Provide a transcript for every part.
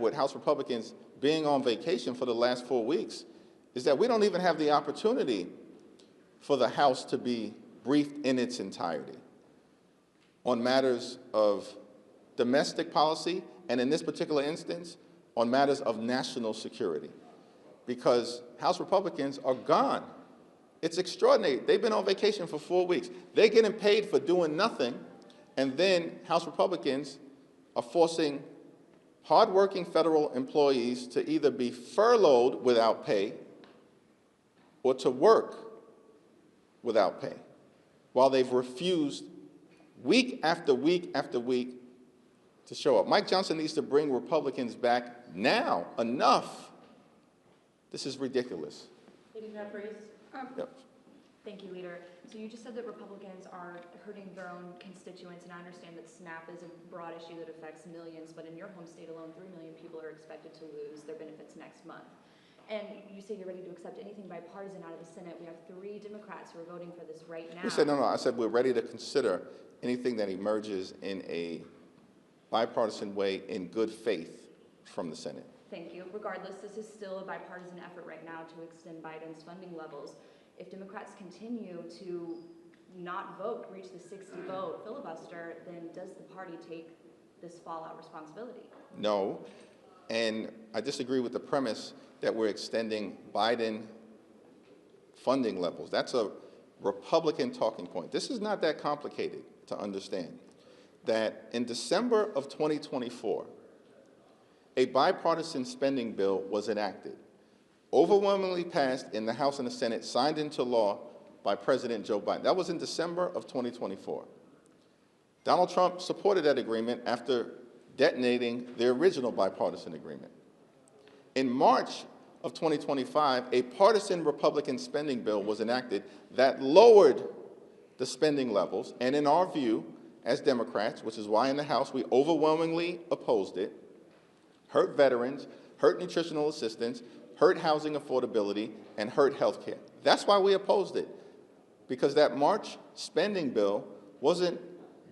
with House Republicans being on vacation for the last 4 weeks is that we don't even have the opportunity for the House to be briefed in its entirety on matters of domestic policy, and in this particular instance, on matters of national security, because House Republicans are gone. It's extraordinary. They've been on vacation for 4 weeks. They're getting paid for doing nothing, and then House Republicans are forcing hardworking federal employees to either be furloughed without pay or to work without pay, while they've refused week after week after week to show up. Mike Johnson needs to bring Republicans back now. Enough. This is ridiculous. Leader Jeffries. Yep. Thank you, Leader. So you just said that Republicans are hurting their own constituents, and I understand that SNAP is a broad issue that affects millions, but in your home state alone, 3 million people are expected to lose their benefits next month. And you say you're ready to accept anything bipartisan out of the Senate. We have 3 Democrats who are voting for this right now. We said, no, I said we're ready to consider anything that emerges in a bipartisan way in good faith from the Senate. Thank you. Regardless, this is still a bipartisan effort right now to extend Biden's funding levels. If Democrats continue to not vote, reach the 60-vote filibuster, then does the party take this fallout responsibility? No, and I disagree with the premise that we're extending Biden funding levels. That's a Republican talking point. This is not that complicated to understand. That in December of 2024, a bipartisan spending bill was enacted, overwhelmingly passed in the House and the Senate, signed into law by President Joe Biden. That was in December of 2024. Donald Trump supported that agreement after detonating the original bipartisan agreement. In March of 2025, a partisan Republican spending bill was enacted that lowered the spending levels, and in our view, as Democrats, which is why in the House we overwhelmingly opposed it, hurt veterans, hurt nutritional assistance, hurt housing affordability, and hurt health care. That's why we opposed it, because that March spending bill wasn't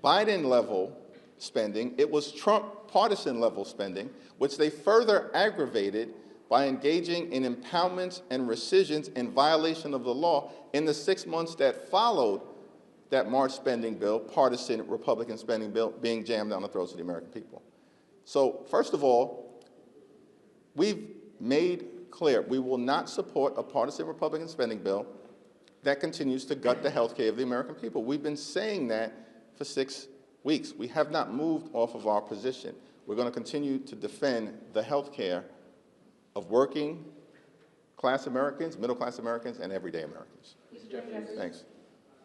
Biden-level spending, it was Trump partisan-level spending, which they further aggravated by engaging in impoundments and rescissions in violation of the law in the 6 months that followed that March spending bill, partisan Republican spending bill, being jammed down the throats of the American people. So, first of all, we've made clear we will not support a partisan Republican spending bill that continues to gut the health care of the American people. We've been saying that for 6 weeks. We have not moved off of our position. We're going to continue to defend the health care of working class Americans, middle class Americans, and everyday Americans. Mr. Jeffries. Thanks.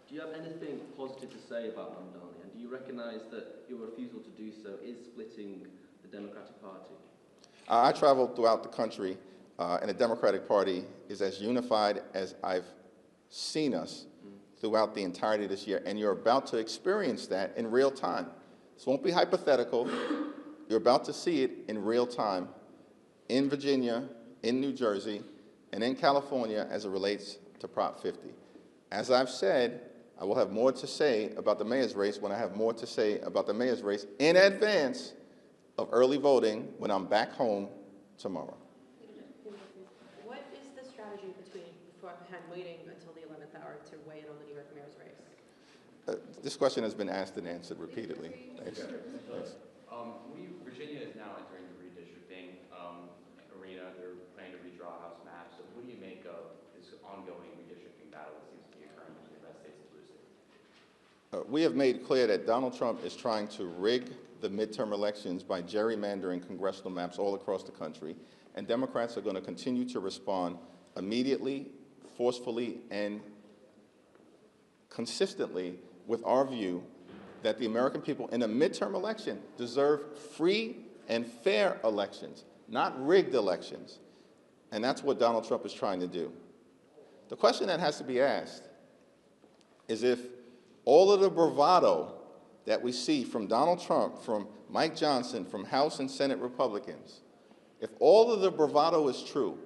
Do you have anything positive to say about Mamdani, and do you recognize that your refusal to do so is splitting the Democratic Party? I traveled throughout the country, and the Democratic Party is as unified as I've seen us throughout the entirety of this year, and you're about to experience that in real time. This won't be hypothetical. You're about to see it in real time in Virginia, in New Jersey, and in California as it relates to Prop 50. As I've said, I will have more to say about the mayor's race when I have more to say about the mayor's race in advance of early voting when I'm back home tomorrow. What is the strategy behind waiting until the 11th hour to weigh in on the New York mayor's race? This question has been asked and answered repeatedly. Thanks. Thanks. Virginia is now entering the redistricting arena. They're planning to redraw House maps. So what do you make of this ongoing redistricting battle that seems to be occurring between red states and blue states? We have made clear that Donald Trump is trying to rig the midterm elections by gerrymandering congressional maps all across the country, and Democrats are going to continue to respond immediately, forcefully, and consistently with our view that the American people in a midterm election deserve free and fair elections, not rigged elections. And that's what Donald Trump is trying to do. The question that has to be asked is if all of the bravado that we see from Donald Trump, from Mike Johnson, from House and Senate Republicans, if all of the bravado is true,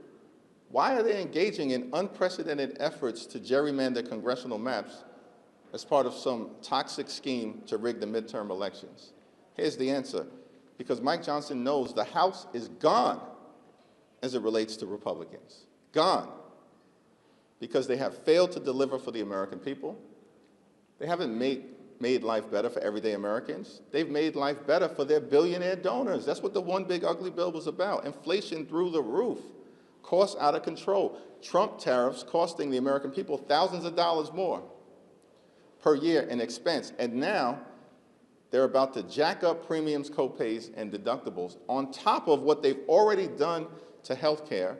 why are they engaging in unprecedented efforts to gerrymander congressional maps as part of some toxic scheme to rig the midterm elections? Here's the answer. because Mike Johnson knows the House is gone as it relates to Republicans. Gone. Because they have failed to deliver for the American people. They haven't made life better for everyday Americans. They've made life better for their billionaire donors. That's what the one big ugly bill was about. Inflation through the roof. Costs out of control. Trump tariffs costing the American people thousands of dollars more per year in expense. And now they're about to jack up premiums, copays, and deductibles on top of what they've already done to health care,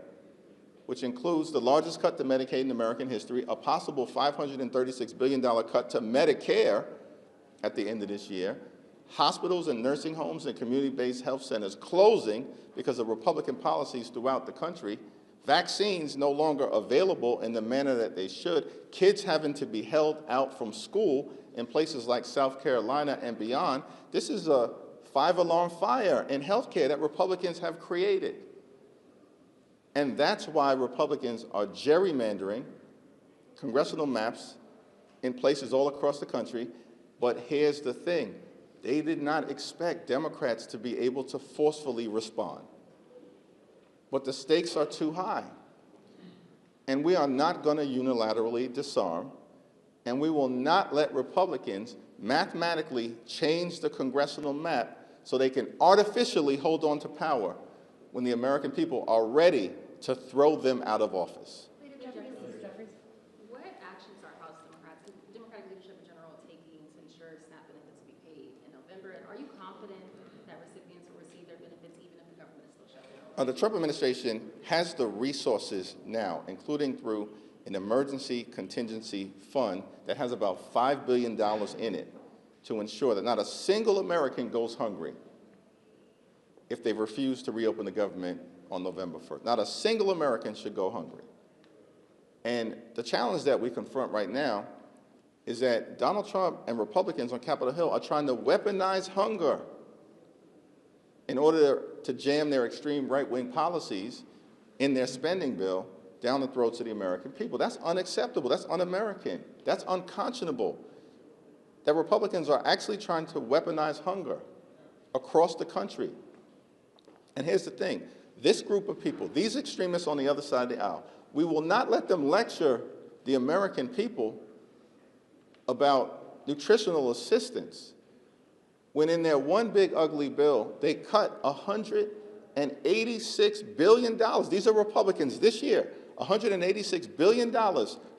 which includes the largest cut to Medicaid in American history, a possible $536 billion cut to Medicare at the end of this year, hospitals and nursing homes and community-based health centers closing because of Republican policies throughout the country, vaccines no longer available in the manner that they should, kids having to be held out from school in places like South Carolina and beyond. This is a five-alarm fire in healthcare that Republicans have created. And that's why Republicans are gerrymandering congressional maps in places all across the country. But here's the thing. They did not expect Democrats to be able to forcefully respond. But the stakes are too high. And we are not going to unilaterally disarm, and we will not let Republicans mathematically change the congressional map so they can artificially hold on to power when the American people are ready to throw them out of office. What actions are House Democrats, the Democratic leadership in general, taking to ensure SNAP benefits be paid in November? And are you confident that recipients will receive their benefits even if the government is still shut down? The Trump administration has the resources now, including through an emergency contingency fund that has about $5 billion in it, to ensure that not a single American goes hungry if they refuse to reopen the government on November 1st. Not a single American should go hungry. And the challenge that we confront right now is that Donald Trump and Republicans on Capitol Hill are trying to weaponize hunger in order to jam their extreme right-wing policies in their spending bill down the throats of the American people. That's unacceptable. That's un-American. That's unconscionable. That Republicans are actually trying to weaponize hunger across the country. And here's the thing. This group of people, these extremists on the other side of the aisle, we will not let them lecture the American people about nutritional assistance when in their one big ugly bill, they cut $186 billion. These are Republicans this year, $186 billion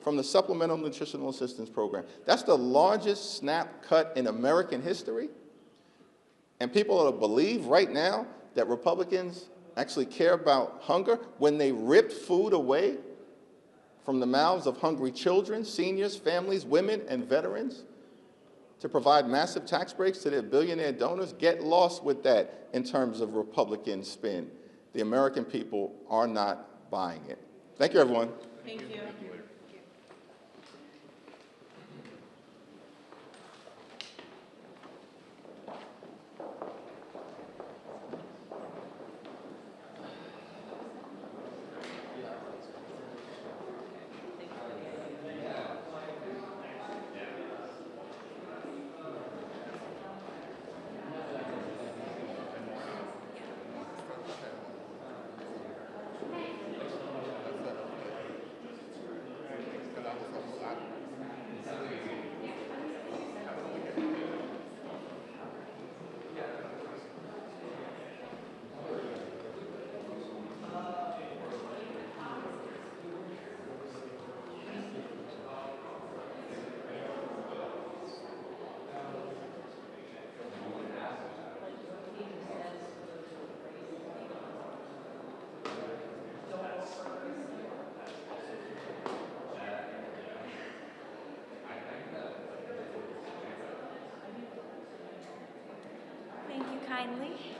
from the Supplemental Nutritional Assistance Program. That's the largest SNAP cut in American history. And people believe right now that Republicans actually care about hunger when they ripped food away from the mouths of hungry children, seniors, families, women, and veterans to provide massive tax breaks to their billionaire donors. Get lost with that in terms of Republican spin. The American people are not buying it. Thank you, everyone. Thank you. Thank you kindly.